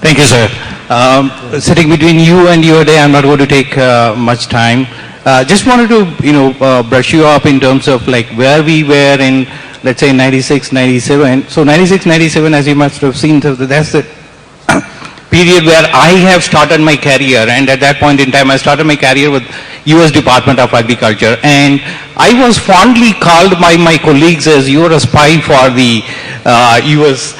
Thank you, sir. Sitting between you and your day, I'm not going to take much time. Just wanted to, brush you up in terms of like where we were in, let's say, 96, 97. So 96, 97, as you must have seen, so that's the period where I have started my career, and at that point in time, I started my career with US Department of Agriculture, and I was fondly called by my colleagues as you're a spy for the US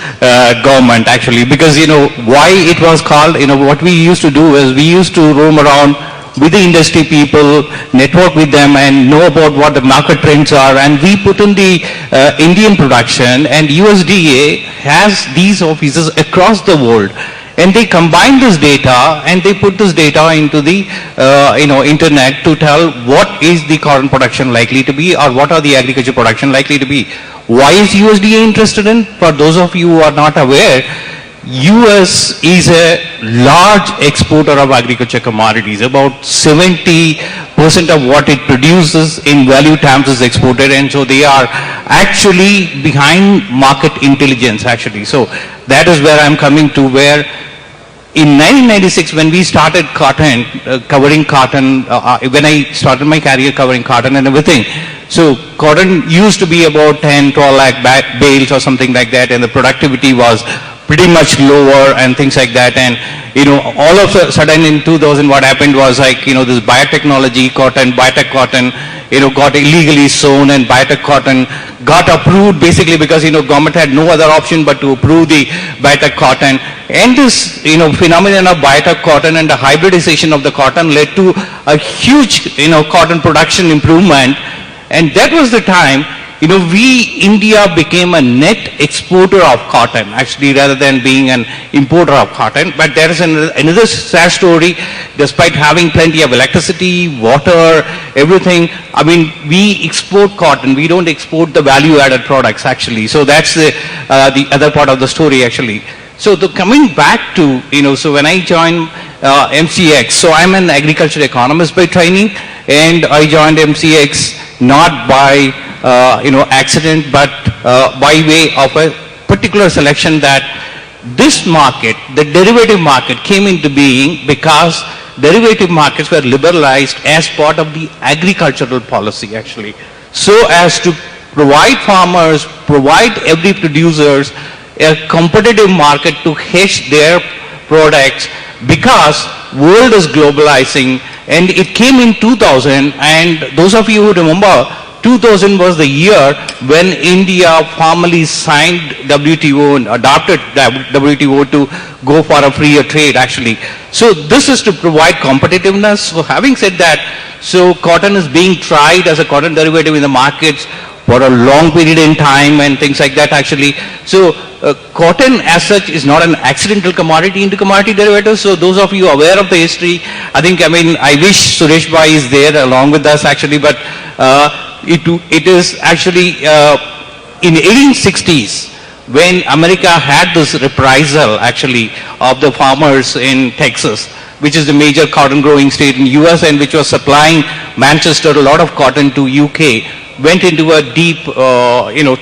government, actually, because why it was called. What we used to do is we used to roam around with the industry people, network with them, and know about what the market trends are, and we put in the Indian production, and USDA has these offices across the world. And they combine this data and they put this data into the internet to tell what is the cotton production likely to be, or what are the agriculture production likely to be. Why is USDA interested in? For those of you who are not aware, US is a large exporter of agriculture commodities. About 70% of what it produces in value terms is exported, and so they are actually behind market intelligence, actually. So that is where I'm coming to, where in 1996, when we started cotton, covering cotton, when I started my career covering cotton and everything, so cotton used to be about 10, 12 lakh bales or something like that, and the productivity was pretty much lower and things like that. And all of a sudden in 2000, what happened was like, this biotechnology cotton, biotech cotton, got illegally sown, and biotech cotton got approved basically because, government had no other option but to approve the biotech cotton. And this, phenomenon of biotech cotton and the hybridisation of the cotton led to a huge, cotton production improvement. And that was the time, India became a net exporter of cotton, actually, rather than being an importer of cotton. But there is another sad story. Despite having plenty of electricity, water, everything, I mean, we export cotton. We don't export the value-added products, actually. So that's the other part of the story, actually. So coming back to, so when I joined MCX, so I'm an agriculture economist by training, and I joined MCX not by accident, but by way of a particular selection that this market, the derivative market, came into being because derivative markets were liberalized as part of the agricultural policy, actually, so as to provide farmers, provide every producers a competitive market to hedge their products, because world is globalizing. And it came in 2000, and those of you who remember, 2000 was the year when India formally signed WTO and adopted WTO to go for a freer trade, actually. So this is to provide competitiveness. So having said that, so cotton is being tried as a cotton derivative in the markets for a long period in time and things like that, actually. So cotton as such is not an accidental commodity into commodity derivatives. So those of you aware of the history, I wish Suresh Bhai is there along with us, actually, but it is actually in 1860s when America had this reprisal, actually, of the farmers in Texas, which is the major cotton growing state in US, and which was supplying Manchester a lot of cotton to UK, went into a deep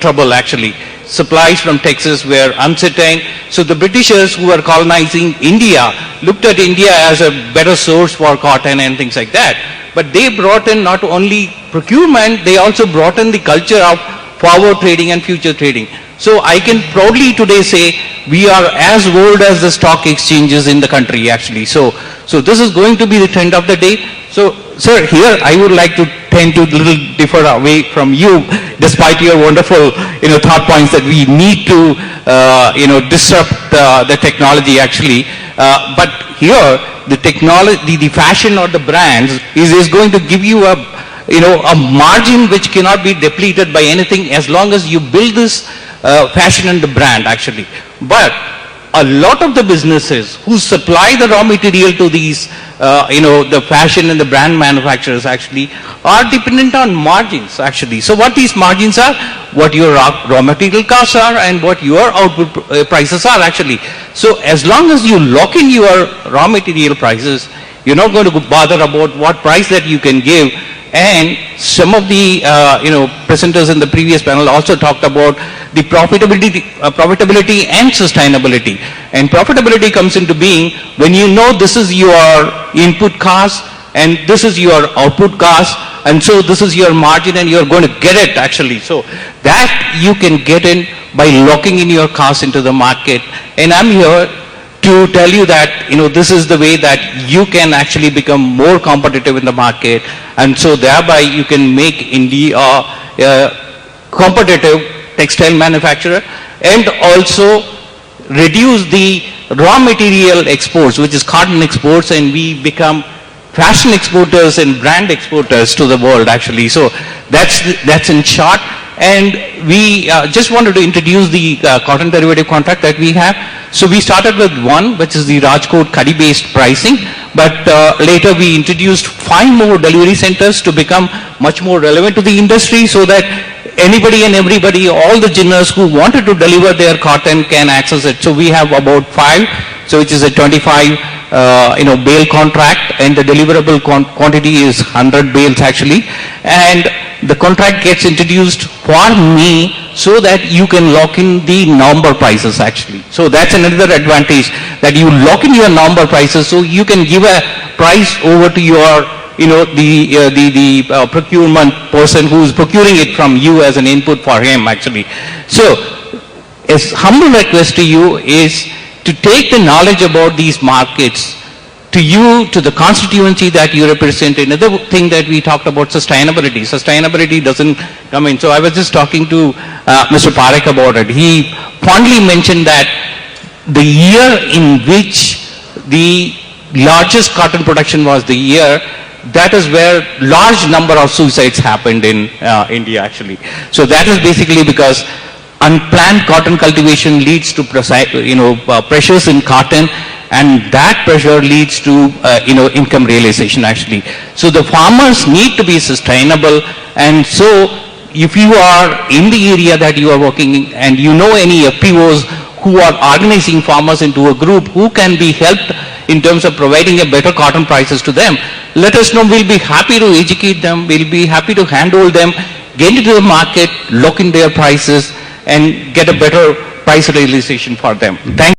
trouble, actually. Supplies from Texas were uncertain. So the Britishers, who were colonizing India, looked at India as a better source for cotton and things like that. But they brought in not only procurement, they also brought in the culture of forward trading and future trading. So I can proudly today say we are as old as the stock exchanges in the country, actually. So this is going to be the trend of the day. So, sir, here I would like to tend to little differ away from you, despite your wonderful, thought points that we need to, disrupt the technology, actually. But here, the technology, the fashion or the brands is going to give you a margin which cannot be depleted by anything as long as you build this fashion and the brand, actually. But a lot of the businesses who supply the raw material to these, the fashion and the brand manufacturers, actually, are dependent on margins, actually. So what these margins are, what your raw material costs are, and what your output prices are, actually. So as long as you lock in your raw material prices, you're not going to bother about what price that you can give. And some of the presenters in the previous panel also talked about the profitability and sustainability. And profitability comes into being when you know this is your input cost and this is your output cost, and so this is your margin and you're going to get it actually. So that you can get in by locking in your costs into the market. And I'm here to tell you that, this is the way that you can actually become more competitive in the market, and so thereby you can make India a competitive textile manufacturer and also reduce the raw material exports, which is cotton exports, and we become fashion exporters and brand exporters to the world actually. So that's in short. And we just wanted to introduce the cotton derivative contract that we have. So we started with one, which is the Rajkot Khadi based pricing, but later we introduced 5 more delivery centers to become much more relevant to the industry, so that anybody and everybody, all the ginners who wanted to deliver their cotton can access it. So we have about 5, so which is a 25 bale contract, and the deliverable quantity is 100 bales actually. And the contract gets introduced for me so that you can lock in the November prices actually. So that's another advantage, that you lock in your November prices, so you can give a price over to your the procurement person who is procuring it from you as an input for him actually. So a humble request to you is to take the knowledge about these markets to you, to the constituency that you represent. Another thing that we talked about, sustainability. Sustainability doesn't come in. So I was just talking to Mr. Parekh about it. He fondly mentioned that the year in which the largest cotton production was the year, that is where large number of suicides happened in India actually. So that is basically because unplanned cotton cultivation leads to pressures in cotton, and that pressure leads to income realization actually. So the farmers need to be sustainable, and so if you are in the area that you are working in and you know any FPOs who are organizing farmers into a group who can be helped in terms of providing a better cotton prices to them, let us know. We'll be happy to educate them, we'll be happy to handhold them, get into the market, lock in their prices and get a better price realization for them. Thank you.